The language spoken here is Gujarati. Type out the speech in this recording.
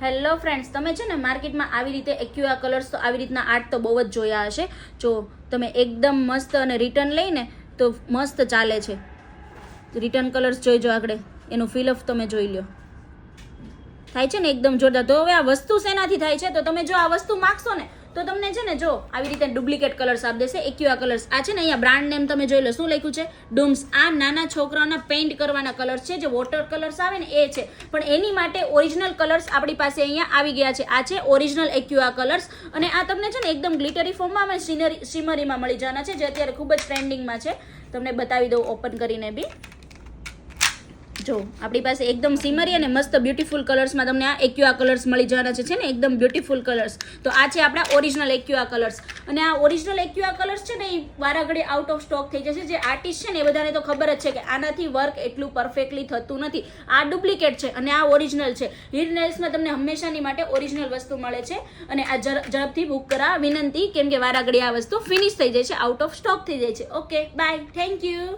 હેલો ફ્રેન્ડ્સ, તમે છે ને માર્કેટમાં આવી રીતે એક્યુઆ કલર્સ તો આવી રીતના આર્ટ તો બહુ જ જોયા હશે. જો તમે એકદમ મસ્ત અને રિટર્ન લઈને તો મસ્ત ચાલે છે. રિટર્ન કલર્સ જોઈજો આગળ, એનું ફિલઅપ તમે જોઈ લો, થાય છે ને એકદમ જોરદાર. તો હવે આ વસ્તુ શેનાથી થાય છે? તો તમે જો આ વસ્તુ માગશો ને તો તમને છે ને જો આવી રીતે ડુપ્લિકેટ કલર્સ આપી દેશે. એક્યુઆ કલર્સ આ છે ને અહીંયા બ્રાન્ડ નેમ તમે જોઈ લો, શું લખ્યું છે? ડૂમ્સ. આ નાના છોકરાઓના પેઇન્ટ કરવાના કલર્સ છે, જે વોટર કલર્સ આવે ને એ છે. પણ એની માટે ઓરિજિનલ કલર્સ આપણી પાસે અહીંયા આવી ગયા છે. આ છે ઓરિજિનલ એક્યુઆ કલર્સ અને આ તમને છે ને એકદમ ગ્લિટરી ફોર્મમાં અને શિમરીમાં મળી જવાના છે, જે અત્યારે ખૂબ જ ટ્રેન્ડિંગમાં છે. તમને બતાવી દઉં ઓપન કરીને બી. જો આપણી પાસે એકદમ સિમરી અને મસ્ત બ્યુટીફુલ કલર્સમાં તમને આ એક્યુઆ કલર્સ મળી જવાના છે ને એકદમ બ્યુટીફુલ કલર્સ. તો આ છે આપણા ઓરિજિનલ એક્યુઆ કલર્સ. અને આ ઓરિજિનલ એક્યુઆ કલર્સ છે ને એ વારાઘડી આઉટ ઓફ સ્ટોક થઈ જશે. જે આર્ટિસ્ટ છે ને એ બધાને તો ખબર જ છે કે આનાથી વર્ક એટલું પરફેક્ટલી થતું નથી. આ ડુપ્લિકેટ છે અને આ ઓરિજિનલ છે. હીર નેલ્સમાં તમને હંમેશાની માટે ઓરિજિનલ વસ્તુ મળે છે અને આ ઝડપથી બુક કરા વિનંતી, કેમ કે વારાઘડી આ વસ્તુ ફિનિશ થઈ જાય છે, આઉટ ઓફ સ્ટોક થઈ જાય છે. Okay bye, thank you.